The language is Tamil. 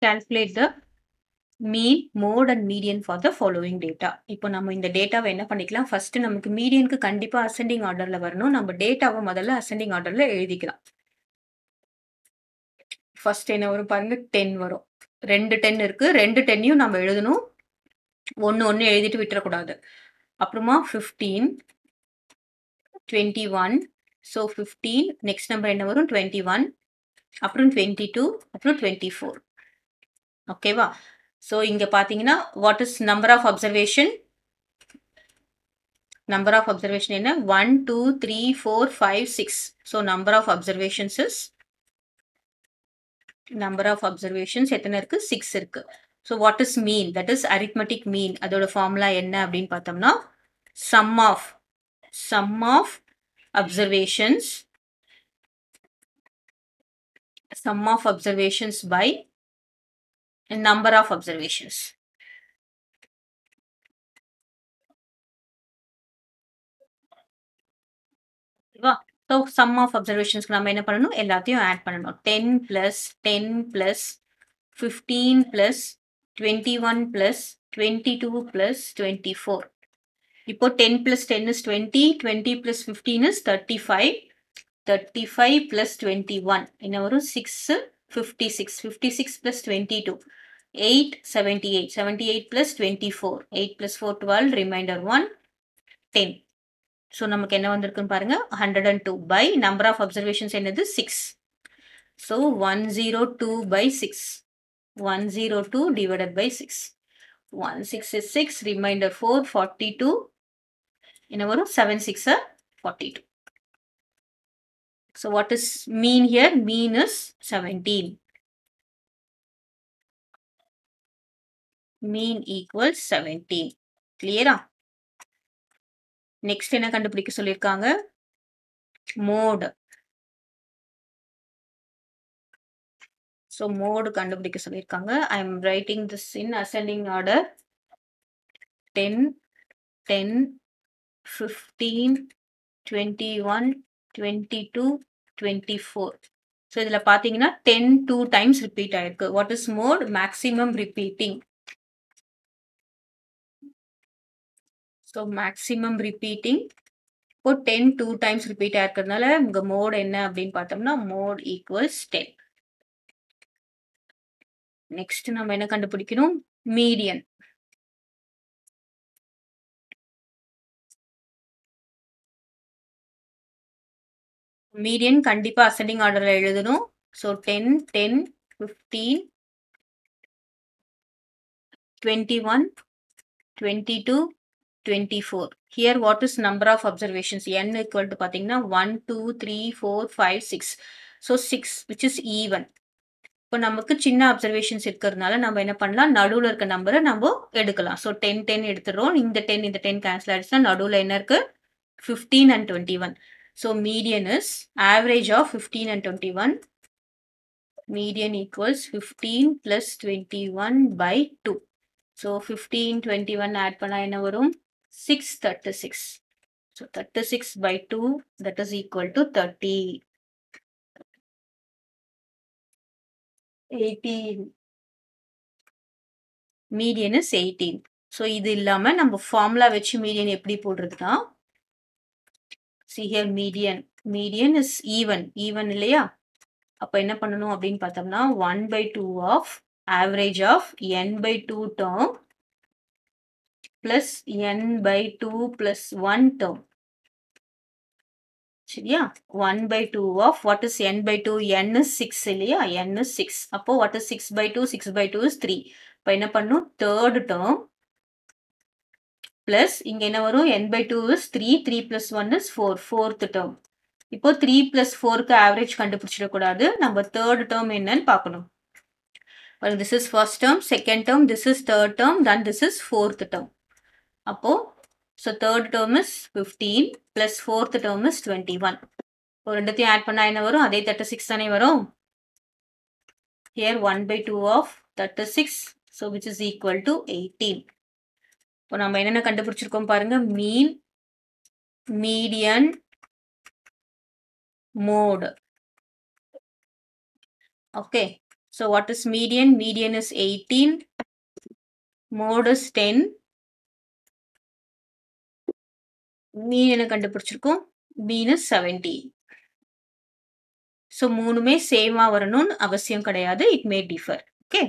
calculate the mean, mode and median for the following data. இப்போ நம்ம இந்த டேட்டாவை என்ன பண்ணிக்கலாம்? ஃபர்ஸ்ட் நமக்கு மீடியனுக்கு கண்டிப்பா அசெண்டிங் ஆர்டர்ல வரணும். நம்ம டேட்டாவை முதல்ல அசெண்டிங் ஆர்டர்ல எழுதிக்கலாம். ஃபர்ஸ்ட் என்ன வரும் பாருங்க, 10 வரும். 2 10 இருக்கு. 2 10யும் நம்ம எழுதணும். ஒண்ணு எழுதிட்டு விட்டுறக்கூடாது. அப்புறமா 15, 21. ஸோ 15, நெக்ஸ்ட் நம்பர் என்ன வரும்? 21, அப்புறம் 22, அப்புறம் 24. ஓகேவா? ஸோ இங்க பாத்தீங்கன்னா what is number of observation? Number of observation என்ன? 1, 2, 3, 4, 5, 6. So number of observations is எத்தனை இருக்கு? 6 இருக்கு. So what is mean? That is arithmetic mean. அதோட formula என்ன அப்படின்னு பார்த்தோம்னா sum of observations by number of observations. So sum of observations நம்ம என்ன பண்ணணும்? எல்லாத்தையும் ஆட் பண்ணணும். 10 plus 10 plus 15 plus 21 plus 22 plus 24. இப்போ 10 plus 10 is 20, 20 plus 15 is 35, 35 plus 21 என்ன வரும்? 6, 56, 56 plus 22, 8, 78, 78 plus 24, 8 plus 4, 12, remainder 1, 10. So நமக்கு என்ன வந்திருக்குன்னு பாருங்க, 102 by number of observations என்னது? 6. So 102 by 6. 102 divided by 6. 16 is 6, remainder 4, 42. என்ன வரும்? 7 6 42. So what is mean here? Mean is 17. Mean equals 17. Clear? Next என்ன கண்டுபிடிக்க சொல்லிருக்காங்க? Mode. So mode கண்டுபிடிக்க சொல்லிருக்காங்க. I am writing this in ascending order. 10, 10, 15, 21, 22, 24. So இதுல பாத்தீங்கன்னா 10 2 times repeat ஆயிருக்கு. What is mode? Maximum repeating. So maximum repeating. இப்போ 10 2 times repeat ஆயிருக்கிறதுனால உங்க mode என்ன அப்படின்னு பார்த்தோம்னா mode equals 10. Next நம்ம என்ன கண்டுபிடிக்கணும்? Median. Median கண்டிப்பா ascending orderல எழுதணும். So 10, 10, 15, 21, 22, 24. Here what is number of observations? N equal to பாத்தீங்கன்னா 1, 2, 3, 4, 5, 6. So 6 which is even. இப்போ நமக்கு சின்ன அப்சர்வேஷன்ஸ் இருக்கிறதுனால நம்ம என்ன பண்ணலாம்? நடுவுல இருக்க நம்பரை நம்ம எடுக்கலாம். ஸோ 10 10 எடுத்துடுறோம். இந்த 10 கேன்சல் ஆயிடுச்சுன்னா நடுவுல என்ன இருக்கு? 15 and 21. So median is average of 15 and 21. Median equals 15 plus 21 by 2. So 15 21 add பண்ணா என்ன வரும்? 636. So 36 by 2 that is equal to 30. 18. Median is 18. So இது இல்லாம நம்ம ஃபார்முலா வச்சு மீடியன் எப்படி போடுறதுன்னா, see here median is even இல்லையா? அப்ப என்ன பண்ணணும் அப்படின்னு பார்த்தோம்னா 1 by 2 of average of n by 2 term plus n by 2 plus 1 term. சரியா? 1 by 2 of what is n by 2? n is 6 இல்லையா? n is 6. அப்போ what is 6 by 2? 6 by 2 is 3. இப்போ என்ன பண்ணும்? third term plus இங்க என்ன வரும்? n by 2 is 3. 3 plus 1 is 4. fourth term. இப்போ 3 plus 4க்கு average கண்டுபிடிச்சிடக்கூடாது. நம்ம third term என்னன்னு பார்க்கணும். Well, this is first term, second term, this is third term, then this is fourth term. அப்போ so third term is 15 plus fourth term is 21. இப்போ ரெண்டுத்தையும் ஆட் பண்ணா என்ன வரும்? அதே 36 தானே வரும். Here 1 by 2 of 36, so which is equal to 18. இப்போ நம்ம என்னென்ன கண்டுபிடிச்சிருக்கோம் பாருங்க. Mean, median, mode. Okay, So what is median? Median is 18. Mode is 10. Mean என்ன கண்டுபிடிச்சிருக்கோம்? Mean is 17. So மூணுமே சேமா வரணும்னு அவசியம் கிடையாது. It may differ. Okay.